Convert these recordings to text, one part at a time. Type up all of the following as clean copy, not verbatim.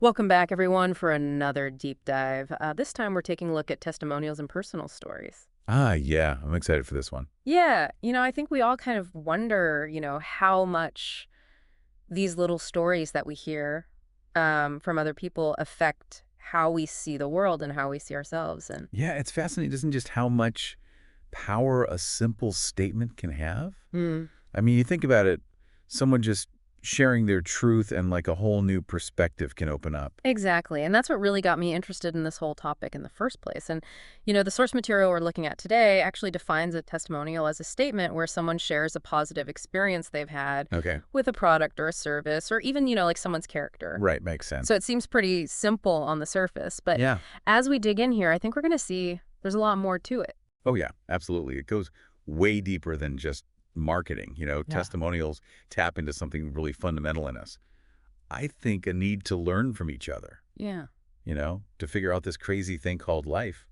Welcome back, everyone, for another deep dive. This time we're taking a look at testimonials and personal stories. Yeah, I'm excited for this one. Yeah, I think we all kind of wonder, how much these little stories that we hear from other people affect how we see the world and how we see ourselves. And Yeah, it's fascinating, isn't just how much power a simple statement can have? Mm. I mean, you think about it, someone just sharing their truth and like a whole new perspective can open up. Exactly. And that's what really got me interested in this whole topic in the first place. And, the source material we're looking at today actually defines a testimonial as a statement where someone shares a positive experience they've had Okay. with a product or a service, or even, like someone's character. Right, makes So sense. it seems pretty simple on the surface. But Yeah. as we dig in here, I think we're going to see there's a lot more to it. Oh, yeah, absolutely. It goes way deeper than just marketing. Yeah. Testimonials tap into something really fundamental in us. I think a need to learn from each other, Yeah. to figure out this crazy thing called life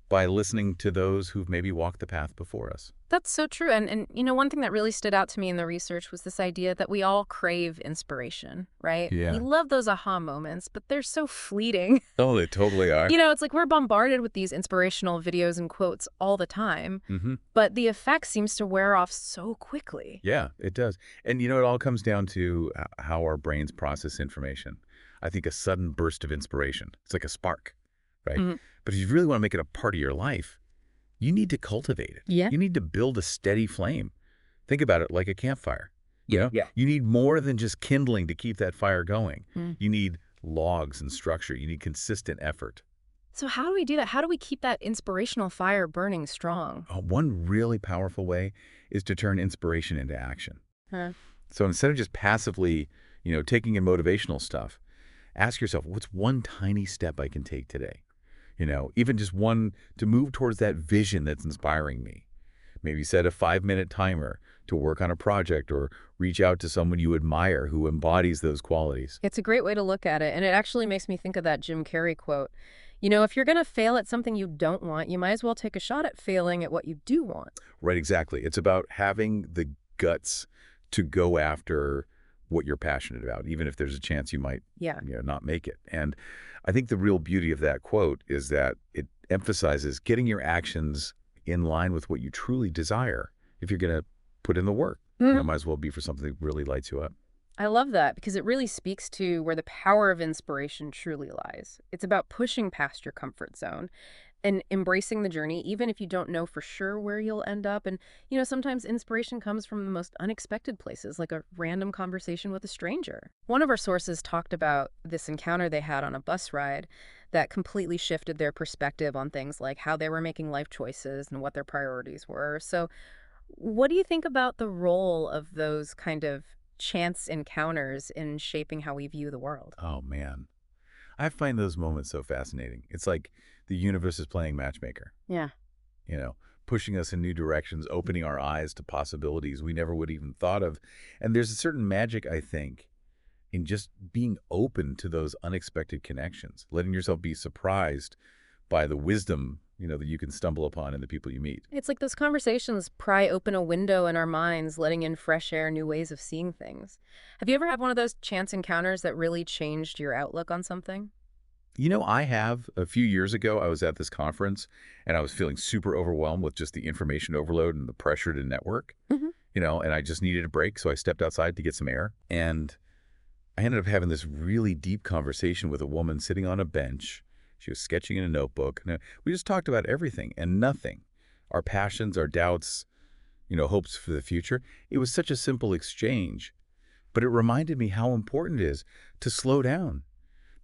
by listening to those who've maybe walked the path before us. That's so true. And one thing that really stood out to me in the research was this idea that we all crave inspiration, right? We Yeah. love those aha moments, but they're so fleeting. Oh, they totally are. It's like we're bombarded with these inspirational videos and quotes all the time, Hmm. but the effect seems to wear off so quickly. Yeah, it does. And it all comes down to how our brains process information. I think a sudden burst of inspiration, it's like a spark, right? Mhm. But if you really want to make it a part of your life, you need to cultivate it. Yeah. You need to build a steady flame. Think about it like a campfire. Yeah. You need more than just kindling to keep that fire going. Mm. You need logs and structure. You need consistent effort. So how do we do that? How do we keep that inspirational fire burning strong? One really powerful way is to turn inspiration into action. Huh. So instead of just passively, taking in motivational stuff, ask yourself, what's one tiny step I can take today? Even just one to move towards that vision that's inspiring me. Maybe set a 5-minute timer to work on a project or reach out to someone you admire who embodies those qualities. It's a great way to look at it, and it actually makes me think of that Jim Carrey quote. If you're going to fail at something you don't want, you might as well take a shot at failing at what you do want. Right, exactly. It's about having the guts to go after what you're passionate about, even if there's a chance you might Yeah. not make it. And I think the real beauty of that quote is that it emphasizes getting your actions in line with what you truly desire. If you're going to put in the work, might as well be for something that really lights you up. I love that because it really speaks to where the power of inspiration truly lies. It's about pushing past your comfort zone and embracing the journey, even if you don't know for sure where you'll end up. And, sometimes inspiration comes from the most unexpected places, like a random conversation with a stranger. One of our sources talked about this encounter they had on a bus ride that completely shifted their perspective on things like how they were making life choices and what their priorities were. So, what do you think about the role of those kind of chance encounters in shaping how we view the world? Oh, man. I find those moments so fascinating. It's like the universe is playing matchmaker, Yeah. you know, pushing us in new directions, opening our eyes to possibilities we never would even thought of. And there's a certain magic, I think, in just being open to those unexpected connections, letting yourself be surprised by the wisdom, that you can stumble upon in the people you meet. It's like those conversations pry open a window in our minds, letting in fresh air, new ways of seeing things. Have you ever had one of those chance encounters that really changed your outlook on something? I have a few years ago, I was at this conference and I was feeling super overwhelmed with just the information overload and the pressure to network, Hmm. and I just needed a break. So I stepped outside to get some air. And I ended up having this really deep conversation with a woman sitting on a bench. She was sketching in a notebook. And we just talked about everything and nothing. Our passions, our doubts, hopes for the future. It was such a simple exchange, but it reminded me how important it is to slow down,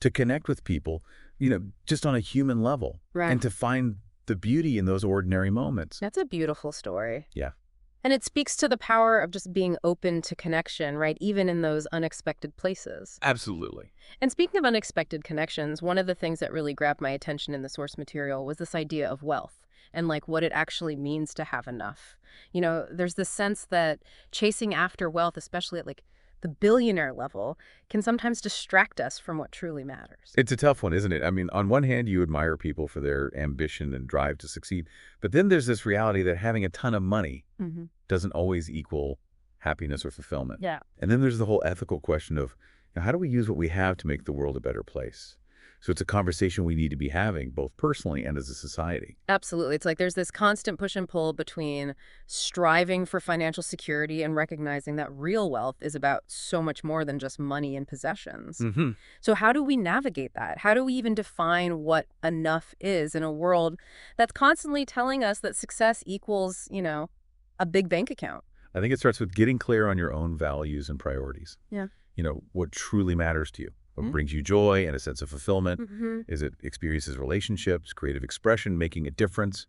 to connect with people, just on a human level, Right. and to find the beauty in those ordinary moments. That's a beautiful story. Yeah, And it speaks to the power of just being open to connection, right? Even in those unexpected places. absolutely. And speaking of unexpected connections, one of the things that really grabbed my attention in the source material was this idea of wealth and like what it actually means to have enough. There's this sense that chasing after wealth, especially at like the billionaire level, can sometimes distract us from what truly matters. It's a tough one, isn't it? I mean, on one hand, you admire people for their ambition and drive to succeed, but then there's this reality that having a ton of money Hmm. doesn't always equal happiness or fulfillment. Yeah. And then there's the whole ethical question of, Now, how do we use what we have to make the world a better place? So it's a conversation we need to be having, both personally and as a society. Absolutely. It's like there's this constant push and pull between striving for financial security and recognizing that real wealth is about so much more than just money and possessions. Hmm. So how do we navigate that? How do we even define what enough is in a world that's constantly telling us that success equals, a big bank account? I think it starts with getting clear on your own values and priorities. Yeah. What truly matters to you. What Mm-hmm. brings you joy and a sense of fulfillment? Mm-hmm. Is it experiences, relationships, creative expression, making a difference?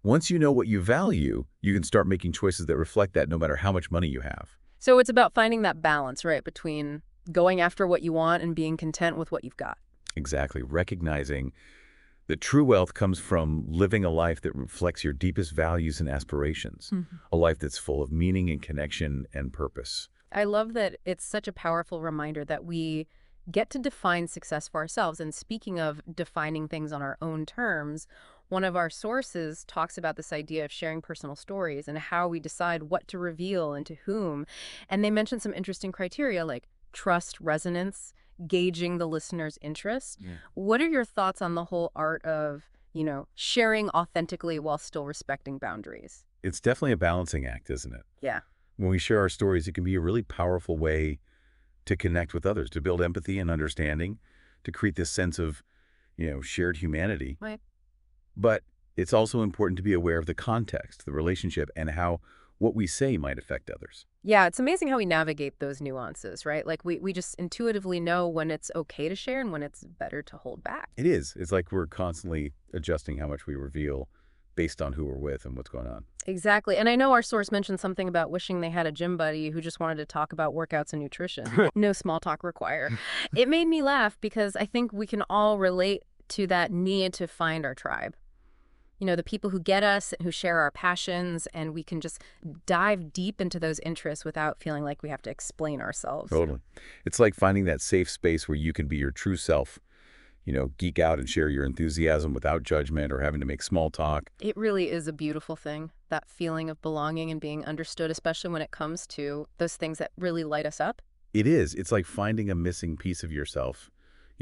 Once you know what you value, you can start making choices that reflect that no matter how much money you have. So it's about finding that balance, right, between going after what you want and being content with what you've got. Exactly. Recognizing that true wealth comes from living a life that reflects your deepest values and aspirations, Mhm. a life that's full of meaning and connection and purpose. I love that it's such a powerful reminder that we get to define success for ourselves. And speaking of defining things on our own terms, one of our sources talks about this idea of sharing personal stories and how we decide what to reveal and to whom. And they mention some interesting criteria like trust, resonance, gauging the listener's interest. Yeah. What are your thoughts on the whole art of, sharing authentically while still respecting boundaries? It's definitely a balancing act, isn't it? Yeah. When we share our stories, it can be a really powerful way to connect with others, to build empathy and understanding, to create this sense of, shared humanity. Right. But it's also important to be aware of the context, the relationship, and how what we say might affect others. Yeah, it's amazing how we navigate those nuances, right? Like we just intuitively know when it's okay to share and when it's better to hold back. It is. It's like we're constantly adjusting how much we reveal based on who we're with and what's going on. Exactly. And I know our source mentioned something about wishing they had a gym buddy who just wanted to talk about workouts and nutrition. No small talk required. It made me laugh because I think we can all relate to that need to find our tribe. The people who get us, who share our passions, and we can just dive deep into those interests without feeling like we have to explain ourselves. Totally. It's like finding that safe space where you can be your true self, geek out and share your enthusiasm without judgment or having to make small talk. It really is a beautiful thing, that feeling of belonging and being understood, especially when it comes to those things that really light us up. It is. It's like finding a missing piece of yourself,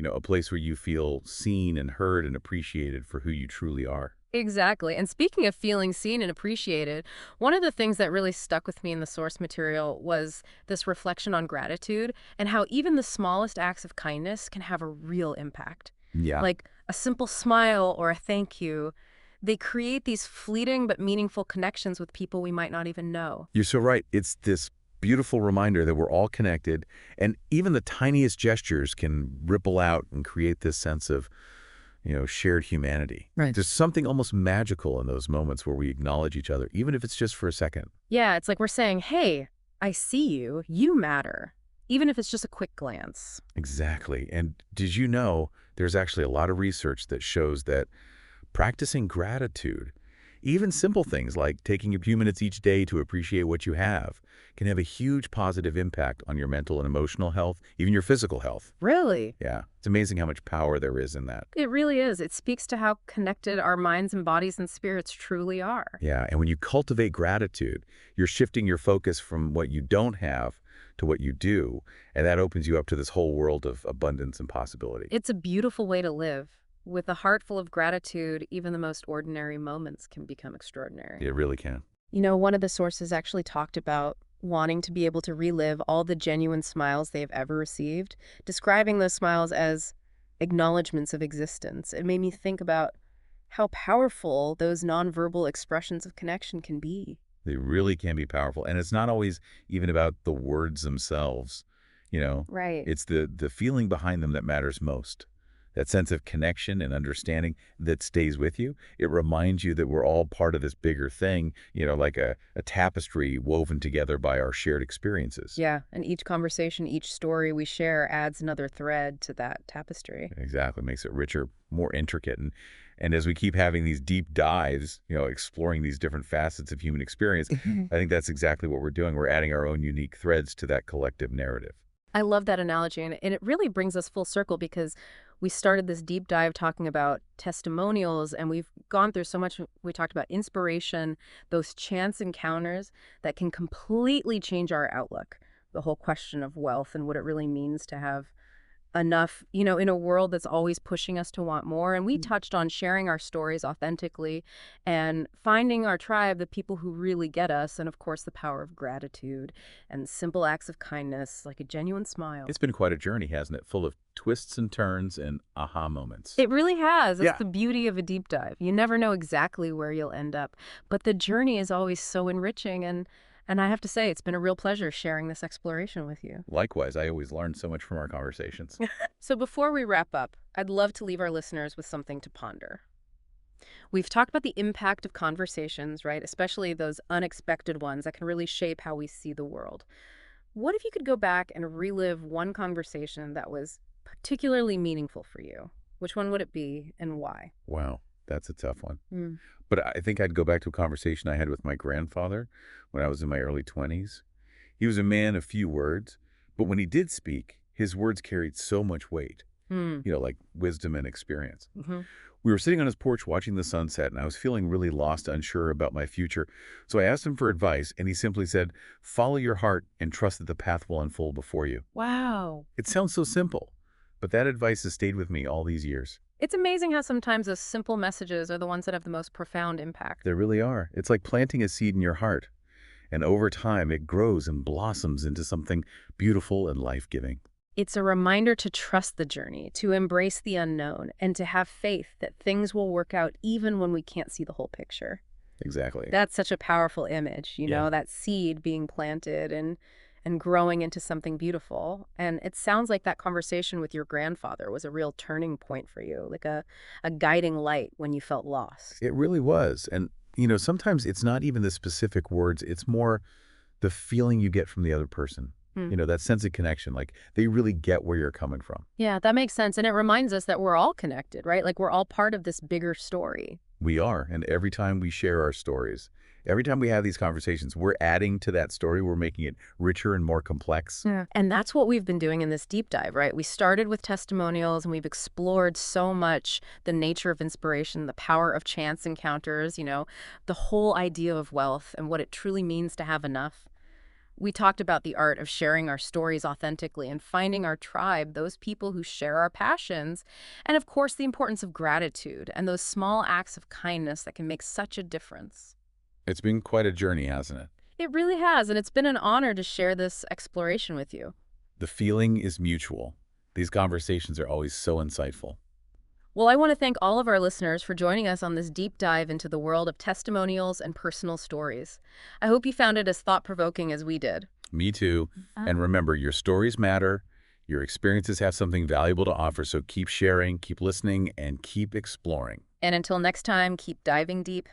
a place where you feel seen and heard and appreciated for who you truly are. Exactly. And speaking of feeling seen and appreciated, one of the things that really stuck with me in the source material was this reflection on gratitude and how even the smallest acts of kindness can have a real impact. Yeah. Like a simple smile or a thank you. They create these fleeting but meaningful connections with people we might not even know. You're so right. It's this beautiful reminder that we're all connected, and even the tiniest gestures can ripple out and create this sense of, shared humanity. Right. There's something almost magical in those moments where we acknowledge each other, even if it's just for a second. Yeah, it's like we're saying, hey, I see you. You matter. Even if it's just a quick glance. Exactly. And did you know there's actually a lot of research that shows that practicing gratitude, even simple things like taking a few minutes each day to appreciate what you have, can have a huge positive impact on your mental and emotional health, even your physical health. Really? Yeah, it's amazing how much power there is in that. It really is. It speaks to how connected our minds and bodies and spirits truly are. Yeah, and when you cultivate gratitude, you're shifting your focus from what you don't have to what you do, and that opens you up to this whole world of abundance and possibility. It's a beautiful way to live. With a heart full of gratitude, even the most ordinary moments can become extraordinary. It really can. One of the sources actually talked about wanting to be able to relive all the genuine smiles they've ever received, describing those smiles as acknowledgments of existence. It made me think about how powerful those nonverbal expressions of connection can be. They really can be powerful, and it's not always even about the words themselves. Right. It's the feeling behind them that matters most. That sense of connection and understanding that stays with you. It reminds you that we're all part of this bigger thing, like a tapestry woven together by our shared experiences. Yeah, and each conversation, each story we share adds another thread to that tapestry. Exactly. Makes it richer, more intricate. And as we keep having these deep dives, exploring these different facets of human experience, I think that's exactly what we're doing. We're adding our own unique threads to that collective narrative. I love that analogy, and it really brings us full circle because we started this deep dive talking about testimonials, and we've gone through so much. We talked about inspiration, those chance encounters that can completely change our outlook, the whole question of wealth and what it really means to have enough, in a world that's always pushing us to want more. And we touched on sharing our stories authentically and finding our tribe, the people who really get us, and of course, the power of gratitude and simple acts of kindness, like a genuine smile. It's been quite a journey, hasn't it? Full of twists and turns and aha moments. It really has. That's Yeah. the beauty of a deep dive. You never know exactly where you'll end up, but the journey is always so enriching. And I have to say, it's been a real pleasure sharing this exploration with you. Likewise, I always learn so much from our conversations. So before we wrap up, I'd love to leave our listeners with something to ponder. We've talked about the impact of conversations, right? Especially those unexpected ones that can really shape how we see the world. What if you could go back and relive one conversation that was particularly meaningful for you? Which one would it be and why? Wow, that's a tough one. Mm. But I think I'd go back to a conversation I had with my grandfather when I was in my early 20s. He was a man of few words, but when he did speak, his words carried so much weight, Mm. like wisdom and experience. Hmm. We were sitting on his porch watching the sunset, and I was feeling really lost, unsure about my future. So I asked him for advice, and he simply said, "Follow your heart and trust that the path will unfold before you." Wow. It sounds so simple, but that advice has stayed with me all these years. It's amazing how sometimes those simple messages are the ones that have the most profound impact. They really are. It's like planting a seed in your heart, and over time it grows and blossoms into something beautiful and life-giving. It's a reminder to trust the journey, to embrace the unknown, and to have faith that things will work out even when we can't see the whole picture. Exactly. That's such a powerful image, Yeah. that seed being planted and growing into something beautiful. And it sounds like that conversation with your grandfather was a real turning point for you, like a guiding light when you felt lost. It really was. And, sometimes it's not even the specific words, it's more the feeling you get from the other person. Hmm. That sense of connection, like they really get where you're coming from. Yeah, that makes sense. And it reminds us that we're all connected, right? Like we're all part of this bigger story. We are. And every time we share our stories, every time we have these conversations, we're adding to that story. We're making it richer and more complex. Yeah. And that's what we've been doing in this deep dive, right? We started with testimonials and we've explored so much the nature of inspiration, the power of chance encounters, the whole idea of wealth and what it truly means to have enough. We talked about the art of sharing our stories authentically and finding our tribe, those people who share our passions, and of course, the importance of gratitude and those small acts of kindness that can make such a difference. It's been quite a journey, hasn't it? It really has, and it's been an honor to share this exploration with you. The feeling is mutual. These conversations are always so insightful. Well, I want to thank all of our listeners for joining us on this deep dive into the world of testimonials and personal stories. I hope you found it as thought-provoking as we did. Me too. And remember, your stories matter. Your experiences have something valuable to offer, so keep sharing, keep listening, and keep exploring. And until next time, keep diving deep